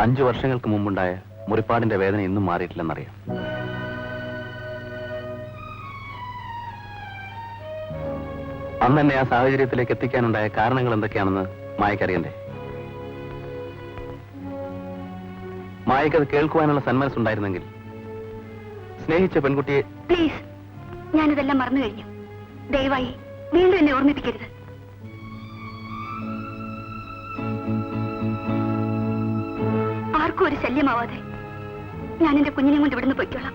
5 വർഷങ്ങൾക്ക് മുമ്പുണ്ടായ മുറിപ്പാടിന്റെ വേദന ഇന്നും മാറിയിട്ടില്ലെന്നറിയാം. അന്ന് എന്നെ ആ സാഹചര്യത്തിലേക്ക് എത്തിക്കാനുണ്ടായ കാരണങ്ങൾ എന്തൊക്കെയാണെന്ന് മായക്കറിയണ്ടേ? മായക്കത് കേൾക്കുവാനുള്ള സന്മനസ്സുണ്ടായിരുന്നെങ്കിൽ സ്നേഹിച്ച പെൺകുട്ടിയെ... പ്ലീസ്, ഞാനിതെല്ലാം മറന്നു കഴിഞ്ഞു. ദയവായി വീണ്ടും എന്നെ ഓർമ്മിപ്പിക്കരുത്. ആർക്കും ഒരു ശല്യമാവാതെ ഞാൻ എന്റെ കുഞ്ഞിനെ കൊണ്ട് ഇവിടുന്ന് പൊയ്ക്കോളാം.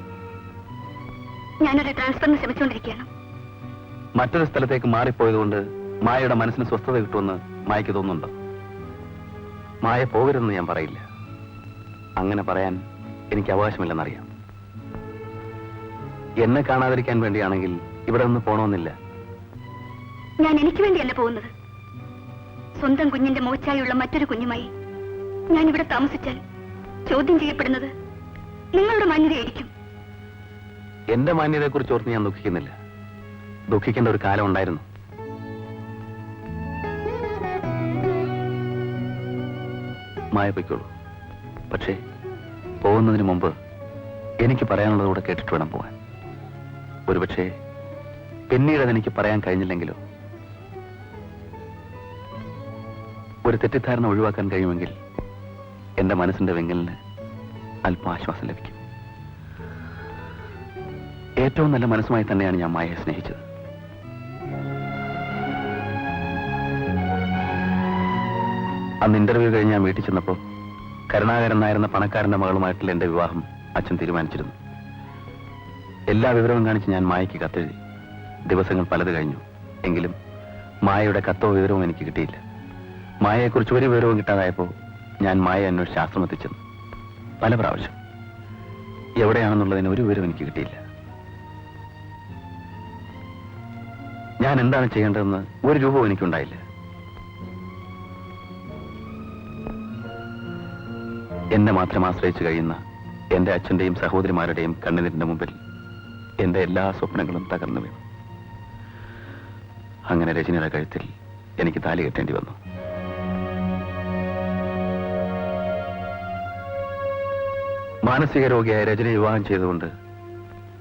ഞാനൊരു ട്രാൻസ്ഫറിന് ശ്രമിച്ചുകൊണ്ടിരിക്കുകയാണ്. മറ്റൊരു സ്ഥലത്തേക്ക് മാറിപ്പോയതുകൊണ്ട് മായയുടെ മനസ്സിന് സ്വസ്ഥത കിട്ടുമെന്ന് മായയ്ക്ക് തോന്നുന്നുണ്ടോ? മായ പോകരുതെന്ന് ഞാൻ പറയില്ല. അങ്ങനെ പറയാൻ എനിക്ക് അവകാശമില്ലെന്നറിയാം. എന്നെ കാണാതിരിക്കാൻ വേണ്ടിയാണെങ്കിൽ ഇവിടെ നിന്ന് പോണമെന്നില്ല. ഞാൻ എനിക്ക് വേണ്ടിയല്ല പോകുന്നത്. സ്വന്തം കുഞ്ഞിന്റെ മോച്ചായുള്ള മറ്റൊരു കുഞ്ഞുമായി ഞാൻ ഇവിടെ താമസിച്ചാൽ ചോദ്യം ചെയ്യപ്പെടുന്നത് നിങ്ങളുടെ മാന്യതയായിരിക്കും. എന്റെ മാന്യതയെക്കുറിച്ച് ഓർത്ത് ഞാൻ ദുഃഖിക്കുന്നില്ല. ദുഃഖിക്കേണ്ട ഒരു കാലം ഉണ്ടായിരുന്നു. മായ പൊയ്ക്കോളൂ. പക്ഷേ പോകുന്നതിന് മുമ്പ് എനിക്ക് പറയാനുള്ളത് കൂടെ കേട്ടിട്ട് വേണം പോകാൻ. ഒരുപക്ഷെ പിന്നീട് അതെനിക്ക് പറയാൻ കഴിഞ്ഞില്ലെങ്കിലോ? ഒരു തെറ്റിദ്ധാരണ ഒഴിവാക്കാൻ കഴിയുമെങ്കിൽ എന്റെ മനസ്സിന്റെ വെങ്കലിന് അല്പം ആശ്വാസം ലഭിക്കും. ഏറ്റവും നല്ല മനസ്സുമായി തന്നെയാണ് ഞാൻ മായയെ സ്നേഹിച്ചത്. അന്ന് ഇന്റർവ്യൂ കഴിഞ്ഞ് ഞാൻ വീട്ടിൽ ചെന്നപ്പോൾ കരുണാകരൻ നായരുന്ന പണക്കാരന്റെ മകളുമായിട്ടുള്ള എന്റെ വിവാഹം അച്ഛൻ തീരുമാനിച്ചിരുന്നു. എല്ലാ വിവരവും കാണിച്ച് ഞാൻ മായയ്ക്ക് കത്തെഴുതി. ദിവസങ്ങൾ പലത് കഴിഞ്ഞു. എങ്കിലും മായയുടെ കത്തോ വിവരവും എനിക്ക് കിട്ടിയില്ല. മായയെക്കുറിച്ച് ഒരു വിവരവും കിട്ടാതായപ്പോൾ ഞാൻ മായ അന്വേഷിച്ച് ആശ്രമത്തിൽ ചെന്നു. പല പ്രാവശ്യം. എവിടെയാണെന്നുള്ളതിന് ഒരു വിവരവും എനിക്ക് കിട്ടിയില്ല. ഞാൻ എന്താണ് ചെയ്യേണ്ടതെന്ന് ഒരു രൂപവും എനിക്കുണ്ടായില്ല. എന്നെ മാത്രം ആശ്രയിച്ചു കഴിയുന്ന എന്റെ അച്ഛന്റെയും സഹോദരിമാരുടെയും കണ്ണുനീരിന്റെ മുമ്പിൽ എന്റെ എല്ലാ സ്വപ്നങ്ങളും തകർന്നു വീണു. അങ്ങനെ രജനിയുടെ കഴുത്തിൽ എനിക്ക് താലി കെട്ടേണ്ടി വന്നു. മാനസിക രോഗിയായ രജനി വിവാഹം ചെയ്തുകൊണ്ട്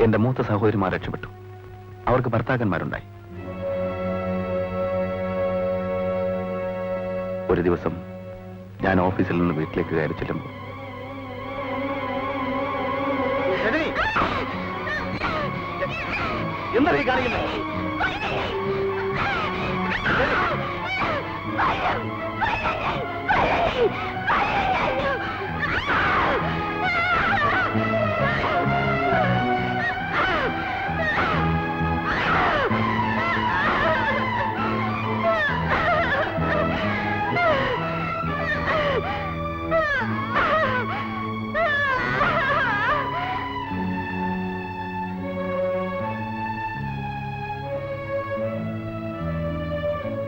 എന്റെ മൂത്ത സഹോദരിമാർ രക്ഷപ്പെട്ടു. അവർക്ക് ഭർത്താക്കന്മാരുണ്ടായി. ഒരു ദിവസം ഞാൻ ഓഫീസിൽ നിന്ന് വീട്ടിലേക്ക് കയറി ചെല്ലുമ്പോൾ എന്താ ഈ കാണിക്കുന്നത്?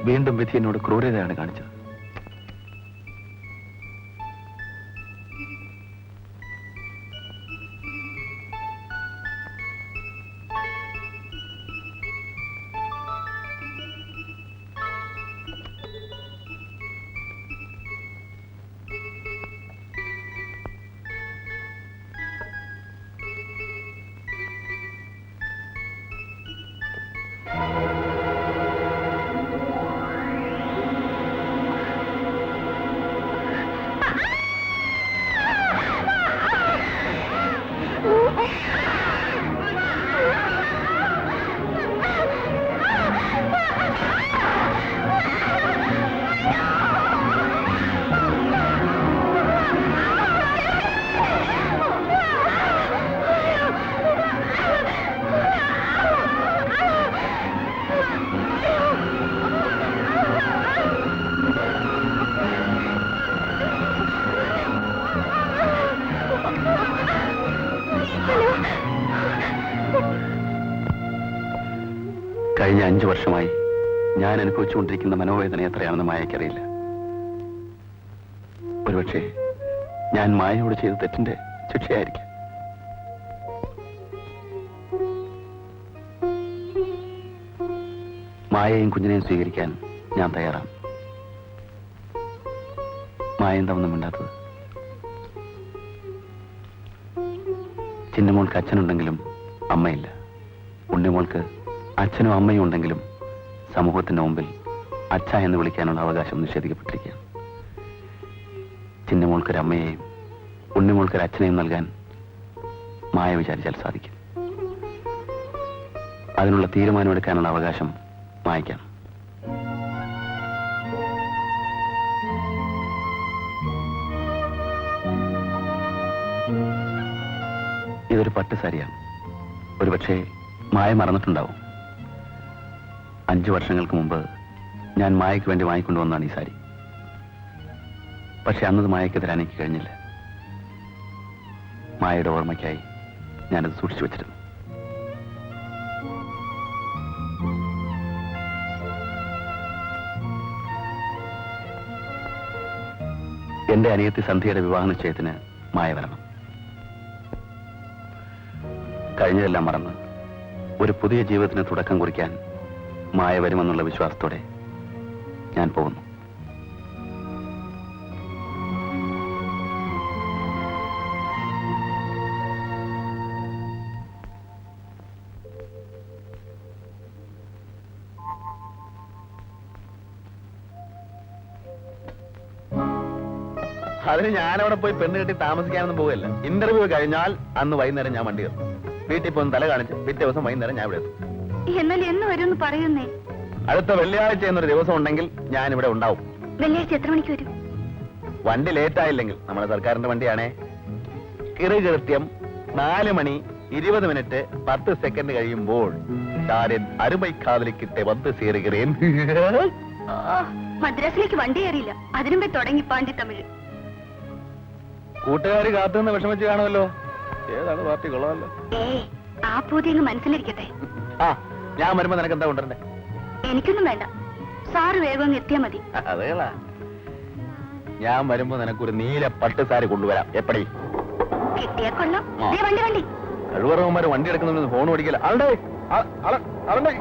വീണ്ടും വിധി എന്നോട് ക്രൂരതയാണ് കാണിച്ചത്. കഴിഞ്ഞ 5 വർഷമായി ഞാൻ അനുഭവിച്ചുകൊണ്ടിരിക്കുന്ന മനോവേദന എത്രയാണെന്ന് മായയ്ക്കറിയില്ല. ഒരുപക്ഷെ ഞാൻ മായയോട് ചെയ്ത തെറ്റിന്റെ ശിക്ഷയായിരിക്കും. മായയും കുഞ്ഞിനെയും സ്വീകരിക്കാൻ ഞാൻ തയ്യാറാണ്. മായ എന്താ ഒന്നും മിണ്ടാത്തത്? ചിന്നമോൾക്ക് അച്ഛനുണ്ടെങ്കിലും അമ്മയില്ല. ഉണ്ണിമോൾക്ക് അച്ഛനും അമ്മയും ഉണ്ടെങ്കിലും സമൂഹത്തിന്റെ മുമ്പിൽ അച്ഛ എന്ന് വിളിക്കാനുള്ള അവകാശം നിഷേധിക്കപ്പെട്ടിരിക്കുകയാണ്. ചിന്നമോൾക്കൊരമ്മയെയും ഉണ്ണിമോൾക്കൊരച്ഛനെയും നൽകാൻ മായ വിചാരിച്ചാൽ സാധിക്കും. അതിനുള്ള തീരുമാനമെടുക്കാനുള്ള അവകാശം മായയ്ക്കാണ്. ഇതൊരു പട്ടുസാരിയാണ്. ഒരുപക്ഷെ മായ മറന്നിട്ടുണ്ടാവും. 5 വർഷങ്ങൾക്ക് മുമ്പ് ഞാൻ മായയ്ക്ക് വേണ്ടി വാങ്ങിക്കൊണ്ടുവന്നാണ് ഈ സാരി. പക്ഷെ അന്നത് മായയ്ക്ക് തരാൻ എനിക്ക് കഴിഞ്ഞില്ല. മായയുടെ ഓർമ്മയ്ക്കായി ഞാനത് സൂക്ഷിച്ചു വെച്ചിരുന്നു. എന്റെ അനിയത്തി സന്ധ്യയുടെ വിവാഹ നിശ്ചയത്തിന് മായ വരണം. കഴിഞ്ഞതെല്ലാം മറന്ന് ഒരു പുതിയ ജീവിതത്തിന് തുടക്കം കുറിക്കാൻ മായ വരുമെന്നുള്ള വിശ്വാസത്തോടെ ഞാൻ പോകുന്നു. അതിന് ഞാനവിടെ പോയി പെണ്ണ് കെട്ടി താമസിക്കാനൊന്നും പോകല്ല. ഇന്റർവ്യൂ കഴിഞ്ഞാൽ അന്ന് വൈകുന്നേരം ഞാൻ വണ്ടി കയറും. വീട്ടിൽ പോയി തല കാണിച്ച് പിറ്റേ ദിവസം വൈകുന്നേരം ഞാൻ ഇവിടെ എത്തും. എന്നാൽ എന്ന് വരുമെന്ന് പറയുന്നേ? അടുത്ത വെള്ളിയാഴ്ച എന്നൊരു ദിവസം ഉണ്ടെങ്കിൽ ഞാൻ ഇവിടെ ഉണ്ടാവും. വെള്ളിയാഴ്ച എത്ര മണിക്ക് വരും? വണ്ടി ലേറ്റ് ആയില്ലെങ്കിൽ, നമ്മുടെ സർക്കാരിന്റെ വണ്ടിയാണേ, കൃത്യം 4 മണി 20 മിനിറ്റ് 10 സെക്കൻഡ് കഴിയുമ്പോൾ അരുമൈ കാതലിക്കിട്ടെ വന്ന് സേറുകേൻ. മദ്രാസിലേക്ക് വണ്ടി കയറിയില്ല, അതിനുമ്പേ തുടങ്ങി പാണ്ടി തമിഴ്. കൂട്ടുകാരി കാത്തുനിന്ന് വിഷമിച്ച് കാണുമല്ലോ. ഏതാണ് പാർട്ടി? കൊള്ളാമല്ലോ. ആ പൂതി അങ്ങ് മനസ്സിലിരിക്കട്ടെ. ആ, ഞാൻ വരുമ്പോ നിനക്ക് എന്താ കൊണ്ടുവരണ്ടേ? എനിക്കൊന്നും വേണ്ട, സാറ് വേഗം അങ്ങ് എത്തിയാ മതി. അതേളാ, ഞാൻ വരുമ്പോ നിനക്കൊരു നീല പട്ട് സാരി കൊണ്ടുവരാം. എപ്പടി കിട്ടിയാ കൊള്ളാം. വണ്ടി വണ്ടി കഴിവറവന്മാര് വണ്ടി എടുക്കുന്നുണ്ടെന്ന് ഫോൺ ഓടിക്കില്ല. അവളുടെ അവളുടെ